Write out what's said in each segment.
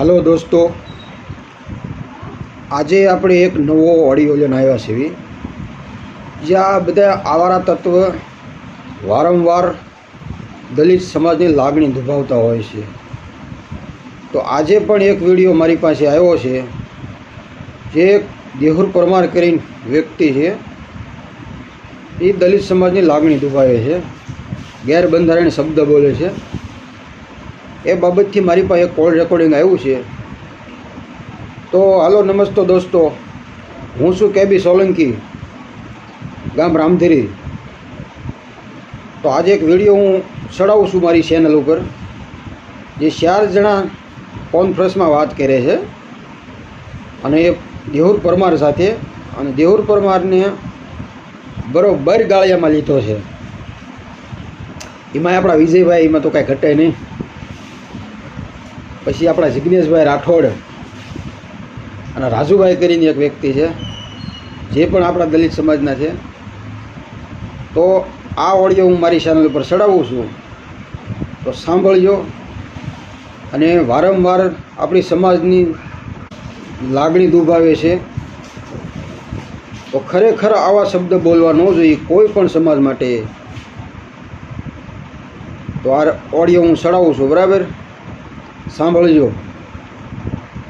હાલો દોસ્તો, આજે આપણે એક નવો ઓડિયો લઈને આવ્યા છીએ જ્યાં બધા આવારા તત્વ વારંવાર દલિત સમાજની લાગણી દુભાવતા હોય છે. તો આજે પણ એક વિડીયો મારી પાસે આવ્યો છે જે દેહુર પરમાર કરીને વ્યક્તિ છે, એ દલિત સમાજની લાગણી દુભાવે છે, ગેરબંધારણીય શબ્દ બોલે છે. એ બાબતથી મારી પાસે કોલ રેકોર્ડિંગ આવ્યું છે. તો હાલો નમસ્તો દોસ્તો, હું છું કેબી સોલંકી, ગામ રામધરી. તો આજે એક વિડીયો હું ચડાવું છું મારી ચેનલ ઉપર, જે 4 જણા કોન્ફરન્સમાં વાત કરે છે અને એ દેહુર પરમાર સાથે, અને દેહુર પરમારને બરોબર ગાળિયામાં લીધો છે. એમાં આપણા વિજયભાઈ, એમાં તો કાંઈ ઘટે નહીં. પછી આપણા જિગ્નેશભાઈ રાઠોડ અને રાજુભાઈ કરીને એક વ્યક્તિ છે જે પણ આપણા દલિત સમાજના છે. તો આ ઓડિયો હું મારી ચેનલ ઉપર ચડાવું છું, તો સાંભળજો. અને વારંવાર આપણી સમાજની લાગણી દુભાવે છે, તો ખરેખર આવા શબ્દ બોલવા ન જોઈએ કોઈ પણ સમાજ માટે. તો આ ઓડિયો હું ચડાવું છું, બરાબર? સાંભળજો.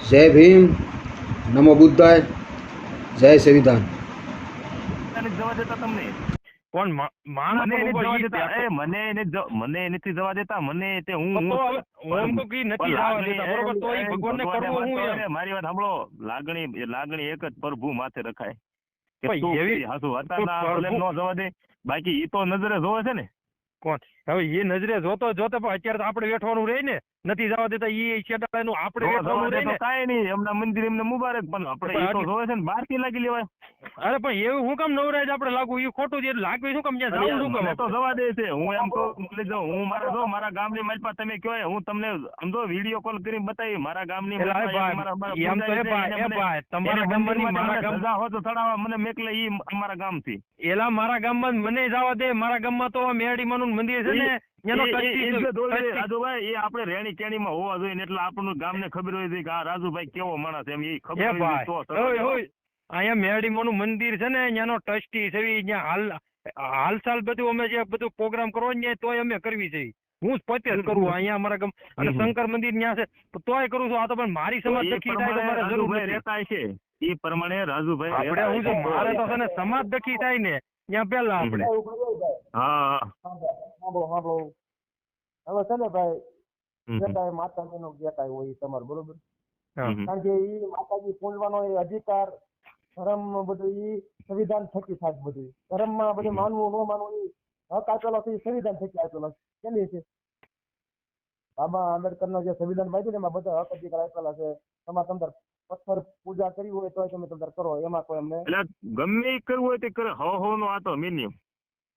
જય ભીમ, નમો બુદ્ધાય, જય સંવિધાન. કોણ માણસ મને નથી જવા દેતા. મને તે હું તો કી નથી જવા દેતા, બરોબર? તો એ ભગવાનને કરવું હું મારી વાત સાંભળો. લાગણી એક જ પ્રભુ માથે રખાય કે તું એવી હાસુ હતા ના ન જવા દે. બાકી ઈ તો નજરે જોવે છે ને. કોણ હવે એ નજરે જોતો પણ અત્યારે તો આપણે વેઠવાનું રહી ને, નથી જવા દેતા. ઈ છેડાનું આપણે વેઠવાનું રહી ને. કાંઈ નહીં, એમના મંદિર એમને મુબારક, પણ આપણે ઈ તો જોવે છે ને, બહાર થી લાગી લેવાય. અરે પણ એવું હું કામ નવરાજ આપણે લાગુ? એ ખોટું છે. લાગવી શું કામ? જ્યાં જવું શું કામ? તો જવા દે છે. હું એમ કહું, હું મારા ગામની માલપા તમે કયો, હું તમને સમજો વિડીયો કોલ કરી બતાવી મારા ગામની. તમારા ગામમાં હો તો ચડાવવા મને મેકલે, ઈ અમારા ગામ થી. એલા મારા ગામમાં મને જવા દે. મારા ગામમાં તો મેરડીમાનું મંદિર છે ને, રાજુભાઈ એ આપણે રેણી કેણી માં હોવા જોઈએ ને, એટલે આપણું ગામ ને ખબર હોય છે કે આ રાજુભાઈ કેવો માણસ એમ. એ ખબર અહીંયા મેરડીમાનું મંદિર છે ને, ત્યાંનો ટ્રસ્ટી છે. ત્યાં હાલચાલ બધું અમે જે બધું પ્રોગ્રામ કરવો ને તોય અમે કરવી છે. હું જ પોતે જ કરું અહીંયા અમારા ગામ. અને શંકર મંદિર ત્યાં છે તોય કરું છું. આ તો પણ મારી સમાજ દખી થાય તો મારે જરૂર રહેતા છે. એ પ્રમાણે રાજુભાઈ આપણે હું છું, મારે તો છે ને સમાજ દખી થાય ને ત્યાં પેલા આપણે. હા હવે છે ને ભાઈ, માતાજી નો ગેતા હોય તમારે, બરોબર? કારણ કે ઈ માતાજી પૂજવાનો એ અધિકાર, ધર્મ બધું ઈ સંવિધાન થકી થાય. બધું ધર્મ માં બધું માનવું ન માનવું એ હક આપેલો છે, સંવિધાન થકી આપેલો છે. કેની છે? બાબા આંબેડકર નો જે સંવિધાન બાંધ્યું ને એમાં બધા હક અધિકાર આપેલા છે. તમારે અંદર પથ્થર પૂજા કરવી હોય તો તમે અંદર કરો, એમાં કોઈ અમને ગમે કરવું હોય તે કરે. હો નો આ તો મિનિમમ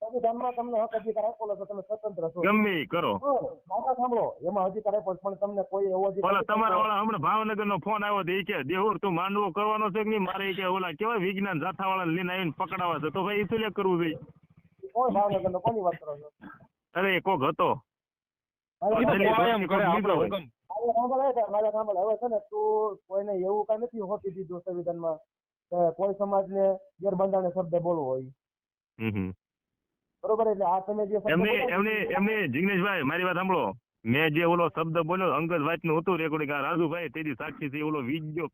સંવિધાનમાં તમને હક અધિકાર આપેલો છે, તમે સ્વતંત્ર છો, ગમે કરો. માતા સાંભળો, એમાં અધિકાર આપ્યો પણ તમને કોઈ એવો અધિકાર. તમારા વાળા હમણાં ભાવનગર નો ફોન આવ્યો હતો, એ કે દેહુર તું માંડવો કરવાનો છે કે નહીં? મારે કે ઓલા કેવાય વિજ્ઞાન જાથા વાળા લઈને આવીને પકડાવા છે, તો ભાઈ એ લે કરવું જોઈએ. કોઈ ભાવનગર નો કોની વાત કરો છો? અરે કોક હતો. હવે છે ને તું કોઈને એવું કઈ નથી હોતી દીધું સંવિધાનમાં કે કોઈ સમાજ ને ગેરબંધારણીય શબ્દ બોલવો હોય, બરોબર? એટલે આ તમે જે એમને જિગ્નેશભાઈ મારી વાત સાંભળો. મેં જે ઓલો શબ્દ બોલ્યો અંગત વાત નું હતું રેકોર્ડિંગ, આ રાજુભાઈ તેની સાક્ષી થી ઓલો વિડીયો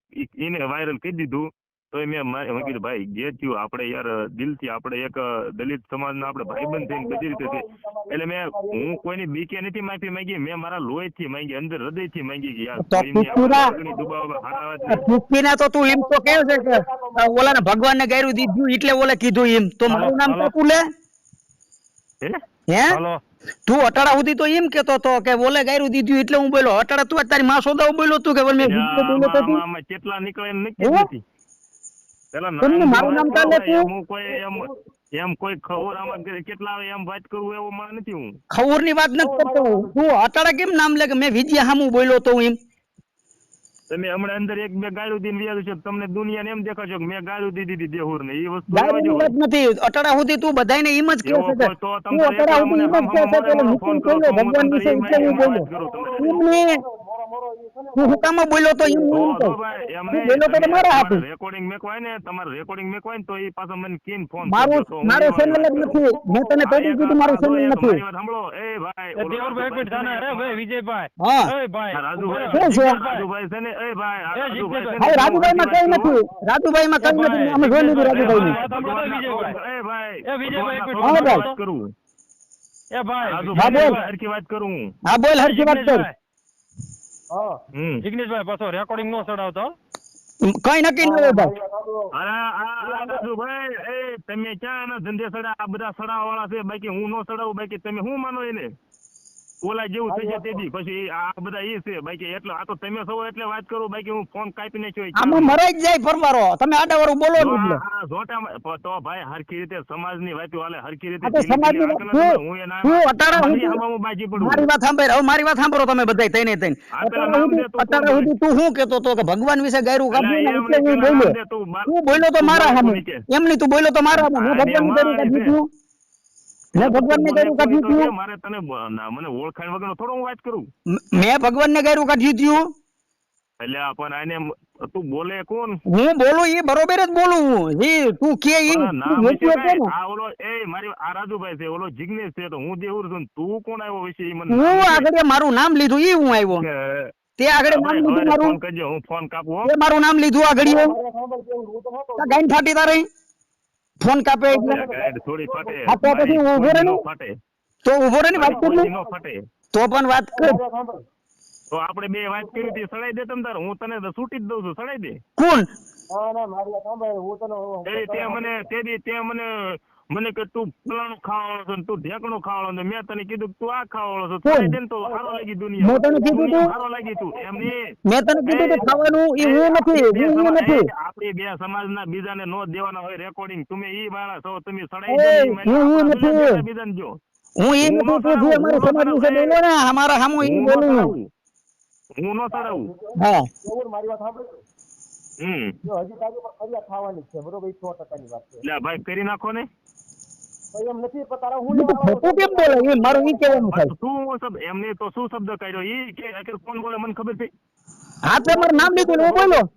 એને વાયરલ કરી દીધું. તો મેં કીધું ભાઈ જે થયું આપણે યાર દિલથી આપણે એક દલિત સમાજના આપણે ભાઈબંધ થઈને બધી રીતે છે. એટલે હું કોઈની બીકે નથી માફી માંગી, મેં મારા લોહી થી માંગી, અંદર હૃદય થી માંગી કે યાર તો તું એમ તો કહે છે કે ઓલા ને ભગવાન ને ગાયરું દીધું એટલે ઓલે કીધું એમ, તો મારું નામ ટપુ લે હે? તું અટાડા સુધી તો એમ કેતો તો કે ઓલે ગાયરું દીધું એટલે હું બોલ્યો. અટાડા તું તારી માં સોદાઓ બોલ્યો તું કે કેટલા નીકળે નથી. મારું નામ ચાલે એમ કોઈ ખબર આમાં કેટલા આવે એમ વાત કરું એવું માં નથી. હું ખબર ની વાત નથી કરતો. તું અટાડા કેમ નામ લે કે મેં વિજયા હામું બોલ્યો તો એમ? તમે હમણાં અંદર એક બે ગાળું દીને વ્યાજુ છે, તમને દુનિયાને એમ દેખાશો કે મેં ગાળું દીધી દેહુર ને. એ વસ્તુ નથી. અટાડા સુધી તું બધાને એમ જ કહે છે કે તું અટાડા સુધી એમ જ કહે છે કે ભગવાન વિશે ભગવાન વિશે એટલે હું બોલ્યો. તું હું કામ બોલ્યો તો એમ હું તો કહું. ભાઈ તું એમને બોલ્યો તો મારા હાથે. રેકોર્ડિંગ મેકવાય ને તમારે રેકોર્ડિંગ મેકવાય ને તો એ પાછો મને કીન ફોન મારું મારો ચેનલ જ નથી. મેં તને પહેલી કીધું મારું ચેનલ નથી. મારી વાત સાંભળો એ ભાઈ દેવરભાઈ એક મિનિટ જાને અરે ભાઈ વિજયભાઈ હા એ ભાઈ રાજુભાઈ શું છે? રાજુભાઈ છે ને એ ભાઈ રાજુભાઈ છે ને, ભાઈ રાજુભાઈ માં કઈ નથી. રાજુભાઈ માં કઈ નથી. અમે જોઈ લીધું રાજુભાઈ ને. એ ભાઈ એ વિજયભાઈ એક મિનિટ ભગવાનના ભાઈ. વાત કરું એ ભાઈ રાજુભાઈ બોલ. હરખી વાત કરું હું. હા બોલ હરખી વાત કર. હા જિગ્નેશભાઈ પાછો રેકોર્ડિંગ નો ચડાવતો કઈ નક્કી ન હોય ભાઈ. અરે આ રાજુભાઈ એ તમે ક્યાં એના ધંધે સડા આ બધા સડાવા વાળા છે બાકી હું નો સડાવું બાકી તમે શું માનો એને ઓલા જેવું થઈ જાય તેથી પછી આ બધા એ છે બાકી એટલે આ તો તમે સૌ એટલે વાત કરું બાકી હું ફોન કાપી નાખ્યો આમાં મરાઈ જ જાય ફરવારો. તમે આડાવાળું બોલો ને એટલે. આ જોટા તો ભાઈ હરખી રીતે સમાજની વાતો હાલે હરખી રીતે આ તો સમાજની વાત તું અટાણા હું બાજી પડું મારી વાત સાંભળ. હવે મારી વાત સાંભળો તમે બધાય તઈને તઈને. આ પેલા નામ દે તું અત્યારે સુધી તું શું કેતો તો કે ભગવાન વિશે ગાયરું કાપ્યું ને એટલે એટલે હું એમ બોલ્યો. દે તું તું બોલ્યો તો મારા સામે. એમ નહીં તું બોલ્યો તો મારા સામે. મેં ભગવાનની ગાયરું કાઢી દીધું. મેં ભગવાનની ગાયરું કાઢી દીધું. મારે તને મને ઓળખાણ વગર થોડો હું વાત કરું મેં ભગવાનને ગાયરું કાઢી દીધું. એટલે પણ આને તું બોલે કોણ હું બોલું એ બરોબર જ બોલું હું. જી તું કે ઈ પણ તું નામ વેચ્યો વિશે છે કઈ? ને. આ ઓલો એ મારી આ રાજુભાઈ છે ઓલો જિગ્નેશ છે તો હું દેવર છું ને તું કોણ આવ્યો વિશે ઈ મને હું આગળ મારું નામ લીધું ઈ હું આવ્યો. તે આગળ નામ લીધું મારું. ફોન કરજો હું ફોન કાપું હો. તે મારું નામ લીધું આગળ. સાંભળ કેવું હું તો નહોતો ગાઈન ફાટી તારે ફોન કાપે એટલે. ગાઈડ થોડી ફાટે હા, તો પછી મારી ઊભો રહે ને? નો ફાટે તો ઉભો રહે ને વાત કર ને. નો ફાટે તો પણ વાત કર. સાંભળ તો આપણે બે વાત કરી હતી સડાઈ દે તમ તાર હું તને તો છૂટી જ દઉં છું સડાઈ દે કોણ? ના મારી વાત સાંભળ હું તને તે મને તે દી તે મને કે તું ફલાણું ખાવાળો છો ને તું ઢેકણું ખાવાળો ને મેં તને કીધું કે તું આ ખાવાળો છો કોણ? સડાઈ દે ને તો સારો લાગી દુનિયા મેં તને કીધું તું? સારો લાગી તું એમ નહીં મેં તને કીધું કે ખાવાનું ઈ હું નથી. હું નથી. આપણી બે સમાજના બીજાને નો દેવાના હોય રેકોર્ડિંગ તમે ઈ વાળા છો તમે એ, સડાઈ દો હું નથી. બીજાને જો હું ઈ નથી. તું જે અમારી સમાજ વિશે બોલો ને અમારા સામું ઈ હું બોલું. નો ચડાવું હા કેવું મારી વાત સાંભળ જો હજી તારી પર ફરિયાદ થવાની જ છે બરોબર એ 100% ની વાત છે એટલે ભાઈ કરી નાખો ને તો એમ નથી પણ તારા હું ઈ તો ખોટું કેમ બોલે? ઈ મારું ઈ કહેવાનું થાય. શું શબ્દ એમને તો શું શબ્દ કર્યો ઈ કે કોણ બોલે મને ખબર છે હા તે મારું નામ લીધું ને હું બોલ્યો.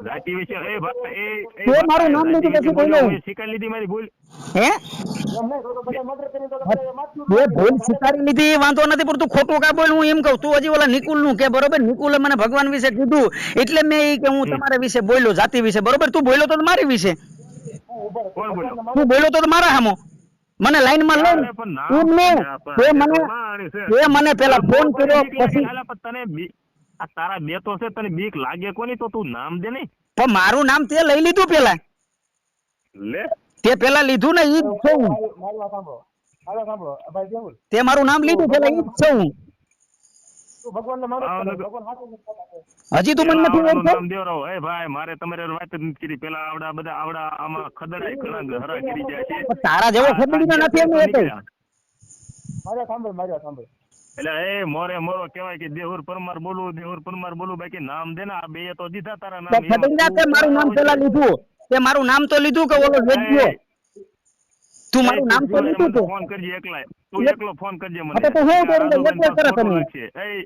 જાતિ વિશે એ ભાઈ તે મારું નામ લીધું પછી બોલ્યો. શીખાઈ લીધી મારી ભૂલ હે એમ નહીં તો બધા મર્ડર કરીને તો બધા માથું બે ભૂલ સ્વીકારી લીધી એ વાંધો નથી, પણ તું ખોટું કા બોલ. હું એમ કહું તું હજી ઓલા નિકુલ નું કે બરોબર. નિકુલે મને ભગવાન વિશે કીધું એટલે મેં ઈ કે હું તમારા વિશે બોલ્યો જાતિ વિશે બરોબર. તું બોલ્યો તો મારી વિશે. કોણ બોલ્યો તું બોલ્યો તો મારા સામો મને લાઈન માં લઈ અરે પણ નામ તું ને તે મને બાણી છે. તે મને પેલા ફોન કર્યો પછી હાલા પણ તને આ તારા બે તો છે તને બીક લાગે કોની તો તું નામ દે ને પણ મારું નામ તે લઈ લીધું પેલા. લે તે પેલા લીધું ને ઈ જ છું. મારી વાત સાંભળો ભાઈ દેવું તે મારું નામ લીધું પેલા ઈ જ છું. તું ભગવાનને માનો હા, છો? લગન. ભગવાન હાથું નથી કરતા. હજી તું મને નથી આવડાનું ઓળખતો. નામ દેવરાવ. એ ભાઈ મારે તમારે વાત જ નથી કરી પેલા આવડા બધા આવડા આમાં ખદડાઈ ઘણા હરા કરી જાય છે પણ તારા જેવો ખબડીનો નથી એમ એ કઈ. મારી વાત સાંભળ એટલે એ મોરો કહેવાય કે દેહુર પરમાર બોલું બાકી નામ દે ને આ બે તો દીધા તારા તો નામ ફટિંગા તે મારું નામ પેલા લીધું. તે મારું નામ તો લીધું કે ઓલો વેચ્યો. તું મારું નામ તો લીધું તે. ફોન કરજે એકલા તું એકલો ફોન કરજે મને હા, તો હું કરી દઉં, એકલો કરે ખોટું તને. લાગશે. એ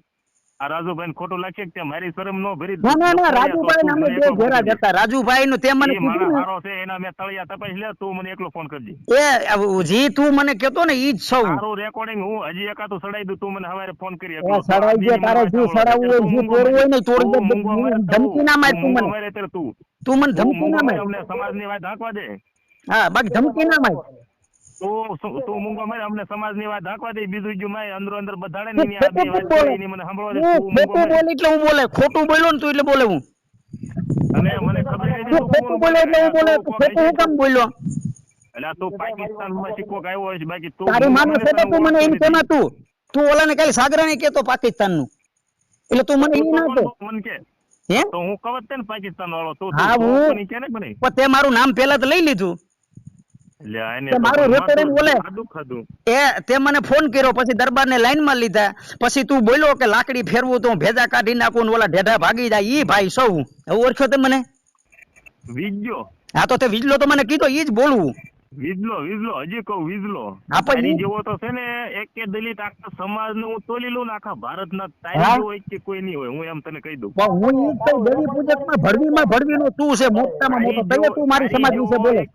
આ રાજુભાઈ ખોટું લાગશે કે મારી શરમ નો ભરી ના રાજુભાઈ નામે બે ઘેરા જતા. રાજુભાઈ નું તે મને એ મારા કીધું હારો છે એના મેં તળિયા તપાસ લે તું મને એકલો ફોન કરજે ને એ જી તું મને કેતો ને ઈ જ છું. તારું રેકોર્ડિંગ હું હજી એકાતું સડાઈ દઉં તું મને હવારે ફોન કરી એ સડાઈ ગયો તારે જે સડાવવું હોય જે તોડવું હોય ને તોડી દે. ધમકી ના માર તું મને. તું મને ધમકી ના માર. અમને સમાજની વાત હાંકવા દે હા બાકી ધમકી ના માર. તું મૂંગો મારે અમને સમાજની વાત હાંકવા દે બીજું જો મારે અંદર બધાડે તું ને આ બે ખોટું વાત બોલે. કરી મને સાંભળવા દે હું તું મૂંગો ખોટું મારે. બોલે એટલે હું બોલે. ખોટું બોલ્યો ને તું એટલે બોલે હું. અને મને ખબર નથી તું ખોટું બોલે એટલે હું બોલે. ખોટું હું કામ બોલ્યો? એટલે આ તું પાકિસ્તાનમાં શીખવો આવ્યો હોય છે બાકી તું તારી માનો છે તો તું મને એમ ઓળખતો કેમાં તું ઓલાને કાલે સાગરા ને કેતો પાકિસ્તાન નું એટલે તું મને ઈ ના કે મને કે હે તો હું કવત તે ને પાકિસ્તાન વાળો તો હા, હું- કે ને મને પણ તે મારું નામ પેલા તો લઈ લીધું. એટલે આને તે મારું તો રેકોર્ડિંગ બોલે. ખાધું એ તે મને ફોન કર્યો પછી દરબાર ને લાઈન માં લીધા પછી તું બોલ્યો કે લાકડી ફેરવું તો હું ભેજા કાઢી નાખું ને ઓલા ઢેઢા ભાગી જાય ઈ ભાઈ સૌ હવે ઓળખ્યો તે મને. વીજ્યો હા તો તે વિજલો તો મને કીધો ઈ જ બોલવું. વિજલો હજી કહું વિજલો હા, પણ તારી ઈ- જેવો તો છે ને એક કે દલિત આખા સમાજ નું હું તોલી લઉં ને આખા ભારતના હા. તારી જેવો એક કે કોઈ નહીં હોય હું એમ તને કહી દઉં પણ હું ઈ જ કહું, દેવી પૂજકમાં ભળવીનો તું છે મોટામાં મોટો. તઈએ તું મારી સમાજ વિશે બોલે.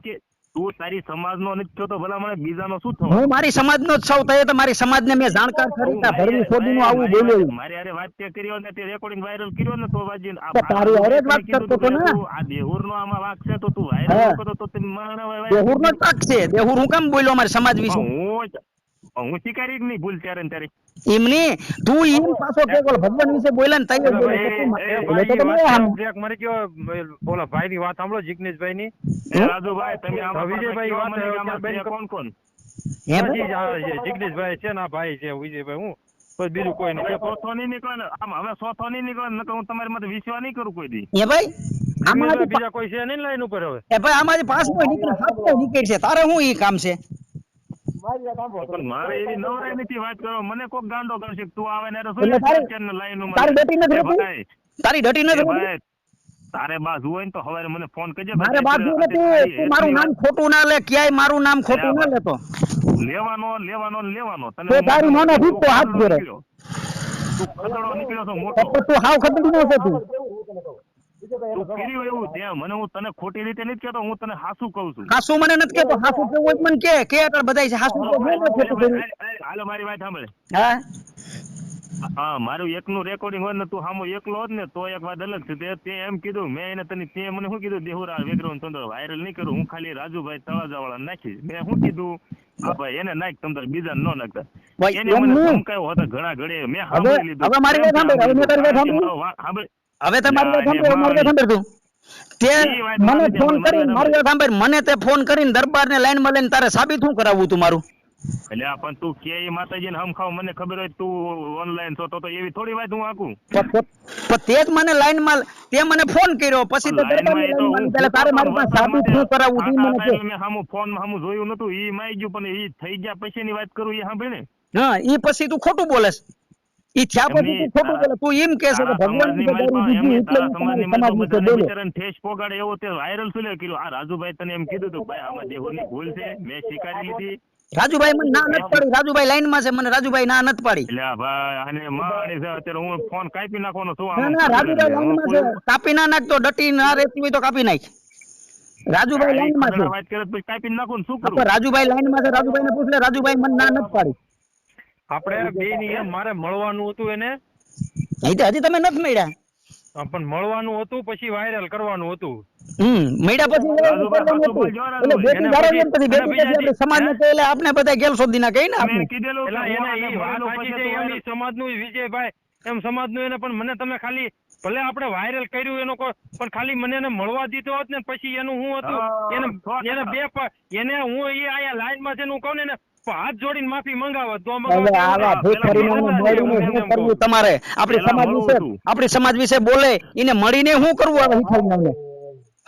તું તારી સમાજ નો નથી થયો તો ભલા મને બીજાનો શું થવાનું? હું મારી સમાજનો જ છું. તઈએ તો મારી સમાજને મેં જાણકાર કરી તા ભરવી સોદીનું આવું બોલ્યો ઈ. મારી હારે વાત તે કરી હોય ને તે રેકોર્ડિંગ વાયરલ કર્યો ને તો વાજીને આ તો તારી હારે જ વાત કીધું કરતો તું તો કે ને. તું આ દેહુરનો આમાં વાંક છે તો તું હા. વાયરલ કરતો તો તે મારા દેહુરનો જ પાક છે. દેહુર હું કેમ બોલ્યો મારી સમાજ વિશે? હું શીખારી જ નહીં ભૂલ ત્યારે ને ત્યારે એમની તું એમ પાછો કે ઓલો ભગવાન વિશે બોલ્યા ને તઈએ બોલે તો તું બોલે તો તમે આમ. મારી કયો ઓલા ભાઈ ની વાત સાંભળો જિગ્નેશભાઈ ની એ રાજુભાઈ તમે આમાં વિજયભાઈ કહો વાત મને કે આમાં બેન છે કોણ કોણ હે ભાઈ? જિગ્નેશભાઈ છે ને આ ભાઈ છે વિજયભાઈ હું બસ બીજું કોઈ હવે નહીં ચોથો નહીં નીકળે ને આમ હવે ચોથો નહીં નીકળે નકર હું તમારી માટે વિશ્વાસ નહીં કરું કોઈ દી હે ભાઈ? આમાં હજી બીજા કોઈ છે નહીં લાઈન ઉપર હવે એ ભાઈ આમાંથી 5 નીકળે 7 નીકળે છે. તારે શું ઈ કામ છે? મારી વાત સાંભળો પણ મારે એવી નવરાઈ નથી વાત કરો મને કોક ગાંડો કરશે કે તું આવે ને એટલે તારી ડટી નથી રહેતી? તારી ડટી નથી રહેતી? ભાઈ તારે બાજુ હોય ને તો હવારે મને ફોન કરજે મારે બાજુ નથી. તું મારું નામ ખોટું ના લે. ક્યાંય મારું નામ ખોટું ના લેતો. લેવાનો ને તને તો તારી મોનો ભૂત તો હાથ જોડે. તું ખદડો નીકળ્યો તો મોટો તો તું હાવ ખબડી નો છે તું. તું કર્યું એવું ત્યાં મને હું તને ખોટી રીતે નથી કહેતો હું તને હાસું કહું છું હાસુ મને નથી કેતો. હાસુ કેવું હોય તો મને કે એટલે બધાય છે. હાસુ તો હું નથી ખોટું કર્યું. હાલો મારી વાત સાંભળે હા હા મારું એકનું રેકોર્ડિંગ હોય ને તું સામો એકલો હોત ને તો એક વાત અલગ છે તે એમ કીધું મેં એને તને તે મને શું કીધું દેહુરા વેગરોન ચંદ્ર વાયરલ નહીં કરું હું ખાલી રાજુભાઈ તળાજાવાળા નાખીશ મેં શું કીધું હા ભાઈ એને નાખ તમ તારે બીજા ન નાખતા ભાઈ, એને એમ મને નહીં. ધમકાયો હતો ઘણા ઘડે મેં હવે સાંભળી લીધું હવે મારી વાત સાંભળ. હવે મેં તારી વાત સાંભળી. સાંભળ હવે તમારી વાત સાંભળ. મારી વાત સાંભળ તું. તે ઈ વાત મને સાંભળી ફોન મારી કરીને વાત મારી વાત સાંભળ. મને તે ફોન કરીને દરબારને લાઈનમાં લઈને તારે સાબિત શું કરાવવું તું મારું? એટલે આ પણ તું કે ઈ માતાજીને હમ ખાવ મને ખબર હોય તું ઓનલાઈન છો તો એવી થોડી વાત હું આકું પણ તે જ મને લાઈનમાં તે મને ફોન કર્યો પછી તો દરબારની લાઈનમાં આવી. એટલે તારે મારી પાસે સાબિત શું કરાવવું તું ઈ મને કે. મેં સામું ફોન માં સામું જોયું નતું ઈ માઈ ગયું પણ ઈ થઈ ગયા પછી ની વાત કરું ઈ સાંભળે ને હા ઈ પછી તું ખોટું બોલેસ. ઈ થયા પછી તું ખોટું બોલે. તું એમ કહે છે કે ભગવાન વિશે દારૂ દીધી એટલે હું તમારી સમાજ વિશે બોલે. ઠેસ પોગાડે એવો તે વાયરલ શું કર્યું આ રાજુભાઈ તને એમ કીધું હતું ભાઈ આમાં દેહોની ભૂલ છે મેં સ્વીકારી લીધી રાજુભાઈ મને ના નથી પાડી. રાજુભાઈ લાઈનમાં છે. મને રાજુભાઈ ના નથી પાડી. એટલે આ ભાઈ આને માણી છે અત્યારે હું ફોન કાપી નાખવાનો છું ના ના રાજુભાઈ લાઈનમાં છે. કાપી ના નાખતો. ડટી ના રહેતી હોય તો કાપી નાખ. રાજુભાઈ લાઈનમાં છે. વાત કરે તો કાપી નાખો ને શું તો કરું રાજુભાઈ લાઈનમાં છે. રાજુભાઈને પૂછ લે. રાજુભાઈ મને ના નથી પાડી. આપણે બે ની એમ મારે મળવાનું હતું એને હજી તમે નથી મળ્યા. પણ મળવાનું હતું પછી વાયરલ કરવાનું હતું મળ્યા પછી એટલે બેટી જાળવવી એમ પછી બેટી પછી આપણે સમાજને કહે એટલે આપણે બધા ગેલ શોધીના કહીને આપણે. મેં કીધેલું એટલે કે એને હું ઈ વાત આને સાચી પછી છે તો એમ ઈ સમાજનું વિજયભાઈ એમ સમાજનું એને પણ મને તમે ખાલી ભલે આપણે વાયરલ કર્યું એનો પણ ખાલી મને એને મળવા દીધો હોત ને પછી એનું હું હતું એને એને હું એ આયા લાઈનમાં છે ને હું કહું ને એને હાથ જોડીને માફી મંગાવત તો હવે આવા ભૂખરીને મળીને શું કરવું તમારે? આપણી સમાજ વિશે બોલે એને મળીને શું કરવું? આવે હિખાઈને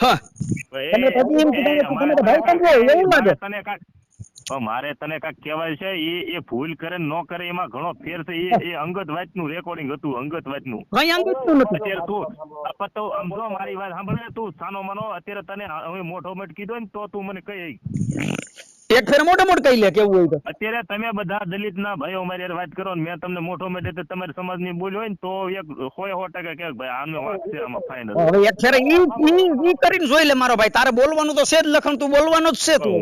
હા તમે પછી એમ કીધું કે તમે તો ભાઈ સમજો એવું લાગે. મારે તને કાંઈક કહેવાય છે એ ભૂલ કરે ને ન કરે એમાં ઘણો ફેર છે એ અંગત વાતનું રેકોર્ડિંગ હતું અંગત વાતનું કઈ અંગતનું નથી. અત્યારે તું તો સમજો મારી વાત સાંભળે તું સાનો માનો અત્યારે તને હવે મોટો મોટ કીધો ને તો તું મને કહી એક ફેર મોટો મોટ કહી લે કેવું હોય તો. અત્યારે તમે બધા દલિત ના ભાઈઓ મારી હારે વાત કરો ને મેં તમને મોટો મોટ એટલે તમારી સમાજ ની બોલ હોય ને તો એક 100% કે ભાઈ આનો વાત છે આમાં ફાઇનલ. હવે એક ફેર ઈ કરીને જોઈ લે મારો ભાઈ. તારે બોલવાનું તો છે જ લખણ. તું બોલવાનું જ છે તું.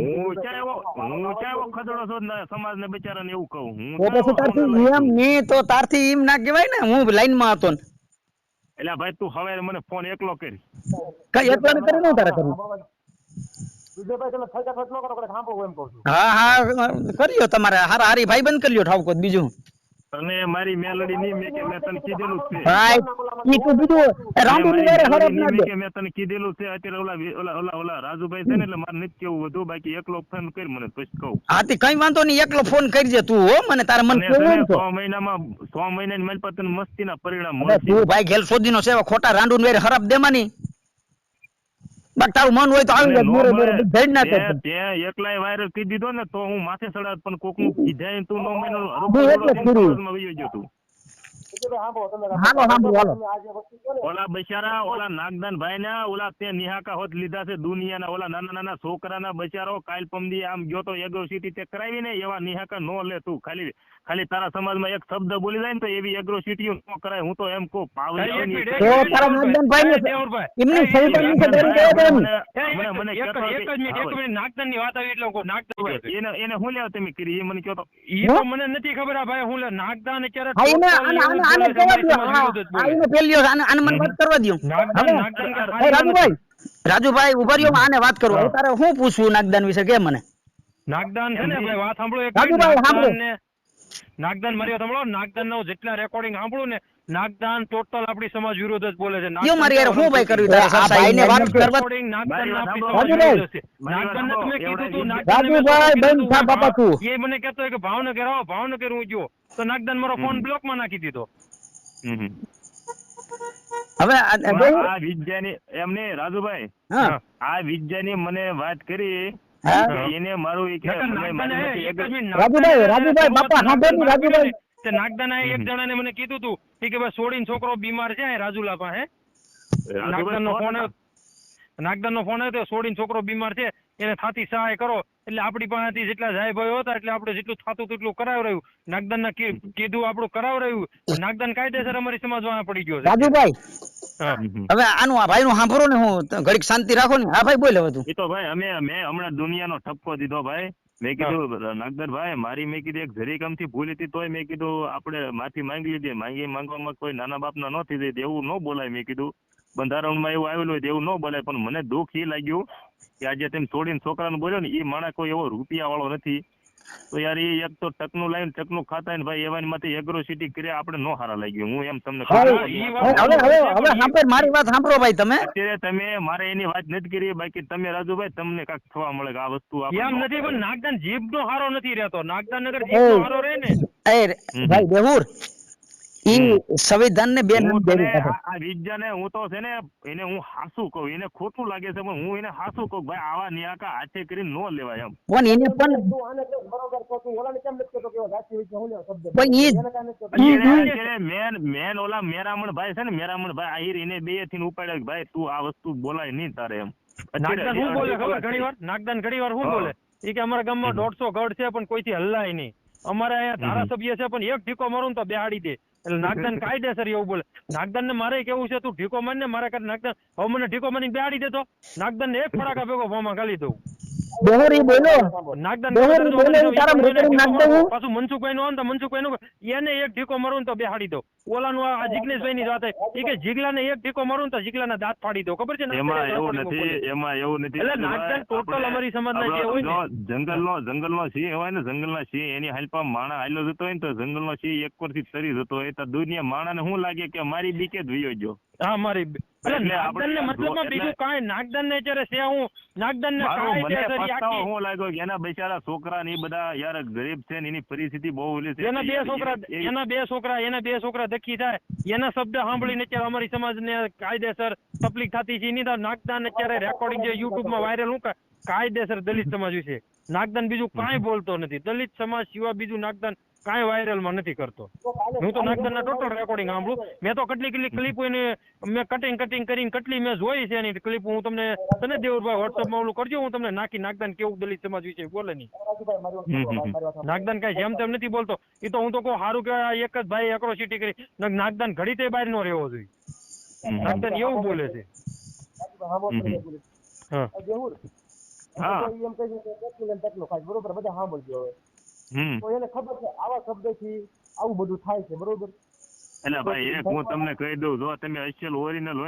હું ચાહો ખદડો છો ને સમાજ ને બિચારાને એવું કહું હું તો પછી તારથી એમ નહીં તો તારથી એમ ના કહેવાય ને. હું લાઈનમાં હતો ને એટલે ભાઈ તું હવે મને ફોન એકલો કરી કઈ એકલો ને કરી ન તારે કરવું. વિજયભાઈ તમે ખર્ચ ન કરો કે સાંભળો એમ કહું છું. હા હા કર્યો તમારે હારા હારી ભાઈ બંધ કર્યો ઠાવકો બીજું તને મારી મેલડી નહીં મેં કે મેં તને કીધેલું છે ભાઈ ઈ તો બીજું રાંડુની વારે હરફ ના દે. મેં તને કીધેલું છે અત્યારે ઓલા રાજુભાઈ છે ને એટલે મારે નથી કેવું વધુ બાકી એકલો ફોન કરી મને પછી કહું હાથી કઈ વાંધો નહીં. એકલો ફોન કરજે તું હો મને. તારે મને કેવું તો 6 મહિનામાં 6 મહિનાની મારી પાસે તને મસ્તીના પરિણામ હવે મળશે તું ભાઈ ઘેલ શોધીનો સેવા ખોટા રાંડુની વારે હરફ દેવાની. બાકી તારું મન હોય તો આવી જાય. મોરે મોરે ધડ ના થાય. તે એકલાય વાયરલ કરી દીધો ને તો હું માથે ચડાવ પણ કોકનું કીધાય તું 9 મહિનાનો હું એટલે જ કર્યું. સાંભળો તમે હાલો. તમે આ જે વસ્તુ કહો ને, ઓલા બચારા ઓલા નાગદાન ભાઈ ના ઓલા તે નિહાકા હોત લીધા છે દુનિયાના ઓલા નાના નાના છોકરાના બચારો કાલ પમદી આમ ગયો તો એગ્રોસિટી તે કરાવી ને એવા નિહાકા નો લે તું ખાલી તારા સમાજમાં એક શબ્દ બોલી જાય ને તો એવી એગ્રોસિટી નો કરાય. હું તો એમ કહું પાવલી તો તારા નાગદાનભાઈ ને એમની સંવિધાન વિશે ડરી ગયો તો એમ. નાગદાન ની વાત આવી એટલે હું નાગદાન એને હું લેવા તમે કરી એ મને કહો તો. ઈ તો મને નથી ખબર આ ભાઈ હું નાગદાન અત્યારે હા, એને આને કહેવા દ્યો. આને પેલ્યો આને મને વાત કરવા દ્યો. હવે રાજુભાઈ ઉભા રહ્યો, આને વાત કરું. હવે તારે શું પૂછવું નાગદાન વિશે કે મને? નાગદાન છે ને ભાઈ વાત સાંભળો એક રાજુભાઈ સાંભળો. નાગદાન મારી સાંભળો. નાગદાન નો જેટલા રેકોર્ડિંગ સાંભળું ને નાગદાન ટોટલ આપણી સમાજ વિરોધ જ બોલે છે. કયો મારી યાર હું ભાઈ કર્યું તારે આ ભાઈને વાત કરવા? રેકોર્ડિંગ નાગદાન ના આપણી સમાજ રાજુભાઈ. વિરોધ છે. નાગદાન ને તમે કીધું તું રાજુભાઈ બંધ થા બાપા તું. એ મને કહેતો હોય કે ભાવનગર આવો, ભાવનગર હું ગયો તો નાગદાન મારો ફોન બ્લોક માં નાખી દીધો. હવે આ વિદ્યાની એમને રાજુભાઈ હા આ વિદ્યાની મને વાત કરી હા. એને મારું ઈ કે રાજુભાઈ બાપા સાંભળો રાજુભાઈ. તે નાગદાના એક જણાને મને કીધું તું કે ભાઈ સોડીન છોકરો બીમાર છે રાજુલા પાસે. નાગદાન નો ફોન આવ્યો તો સોડીન છોકરો બીમાર છે એને થાતી સહાય કરો એટલે આપણી પાસેથી જેટલા જાય ભાઈઓ હતા એટલે આપણે જેટલું થાતું તેટલું કરાવ રહ્યું. નાગદાન ના કીધું આપણું કરાવ રહ્યું. નાગદાન કાયદેસર અમારી સમાજમાં પડી ગયો છે. રાજુભાઈ હા. હવે આનું આ ભાઈ નું સાંભળો ને, હું ઘડીક શાંતિ રાખો ને. હા ભાઈ બોલે હવે તું. એ તો ભાઈ મેં હમણાં દુનિયાનો ઠપકો દીધો ભાઈ. મેં કીધું નાગદરભાઈ મારી મેં કીધું એક જરી કામથી ભૂલ હતી તોય મેં કીધું આપણે માફી માંગી લીધી. માંગવામાં કોઈ નાના બાપના ન થઈ જાય એવું ન બોલાય. મેં કીધું બંધારણમાં એવું આવેલું હોય એવું ન બોલાય. પણ મને દુઃખ એ લાગ્યું કે આજે તેમ છોડીને છોકરાને બોલ્યો ને એ માણસ કોઈ એવો રૂપિયા વાળો નથી. તો યાર એ એક તો ટકનું લાવીને ટકનું ખાતા ને ભાઈ એવાની માંથી એગ્રોસિટી કર્યા આપણે નો સારા લાગ્યું. હું એમ તમને હવે મારી વાત સાંભળો ભાઈ તમે. અત્યારે તમે મારે એની વાત નથી કરી બાકી તમે રાજુભાઈ તમને કાંઈક થવા મળે કે આ વસ્તુ એમ નથી પણ નાગદાન જીભ નો હારો નથી રહેતો. નાગદાન નગર જીભ નો હારો રહે ને ભાઈ દેહુર ઈ સંવિધાન ને બેન આ વિદ્યાને હું તો છે ને એને હું હાસું કહું. એને ખોટું લાગે છે પણ હું એને હાસું કહું ભાઈ આવા નિયાકા હાથે કરીને નો લેવાય એમ. પણ એને પણ તું આને કેમ બરોબર કહો છું? ઓલાને કેમ નથી કહેતો કે એવો જાતિ વિશે હું લેવો શબ્દ? પણ મેન ઓલા મેરામણ ભાઈ છે ને મેરામણ ભાઈ આહિર એને બે થી ઉપાડ્યો ભાઈ તું આ વસ્તુ બોલાય નહીં તારે એમ. નાગદાન શું બોલે ખબર ઘણી વાર? નાગદાન ઘણી વાર શું બોલે? એ કે અમારા ગામમાં 150 ગઢ છે પણ કોઈથી હલ્લાય નહીં. અમારે અહીંયા ધારાસભ્ય છે પણ એક ઢીકો મારું તો બેહાડી દે. એટલે નાગદાન કાયદેસર એવું બોલે. નાગદાન ને મારે કેવું છે તું ઢીકો મારી ને મારા નાગદાન હવે મને ઢીકો મારીને બેહાડી દેતો નાગદાન ને એક ફડાકા ભેગો ફોમાં ગાલી દઉં. દેહુરી બોલો નાગદાન પાછું મનસુખભાઈ નું તો મનસુખભાઈ નું એને એક ઢીકો મારું તો બેહાડી દો. ઓલાનું આ જિગ્નેશભાઈ ની વાત એ કે જીગલા ને એક ઢીકો મારું તો જીગલા ના દાંત ફાડી દો. ખબર છે ને એમાં એવું નથી. એટલે નાગદાન ટોટલ અમારી સમાજના જે હોય ને જંગલનો સિંહ હોય ને જંગલના સિંહ એની હાલપા માણા હાલ્યો જતો હોય ને તો જંગલનો સિંહ એક પરથી તરી જતો હોય તો દુનિયા માણાને શું લાગે કે મારી બીકે જ વયો ગયો. હા મારી નાગદાન ને મતલબમાં બીજું કાંઈ નાગદાન ને અત્યારે છે હું નાગદાન ને હું લાગ્યો કે એના બિચારા છોકરા ને એ બધા યાર ગરીબ છે ને એની પરિસ્થિતિ બહુ ઓલી છે. એના બે છોકરા દખી થાય એના શબ્દ સાંભળીને અત્યારે અમારી સમાજ ને કાયદેસર તકલીફ થતી છે. એની નાગદાન અત્યારે રેકોર્ડિંગ જે યુટ્યુબ માં વાયરલ હું કાયદેસર દલિત સમાજ વિશે નાગદાન બીજું કાંઈ બોલતો નથી. દલિત સમાજ સિવાય બીજું નાગદાન કાંઈ વાયરલ માં નથી કરતો. હું તો નાગદાન ના ટોટલ રેકોર્ડિંગ સાંભળું. મેં તો કેટલી ક્લિપ મેં કટિંગ કરીને કેટલી મેં જોઈ છે એની ક્લિપ. હું તને દેવરભાઈ વોટ્સઅપ માં ઓલું કરજો. હું તમને નાખી નાગદાન કેવું દલિત સમાજ વિશે બોલે નહીં. નાગદાન કઈ જેમ તેમ નથી બોલતો. એ તો હું તો કહું સારું કે એક જ ભાઈ એક્રોસિટી કરી નાગદાન ઘડી તે બહાર નો રહેવો જોઈએ. નાગદાન એવું બોલે છે. બરોબર બધા સાંભળજો હવે. તો એને ખબર છે આવા શબ્દથી આવું બધું થાય છે. બરોબર એટલે ભાઈ એક હું તમને કહી દઉં જો તમે અસલ ઓરિજિનલ હોય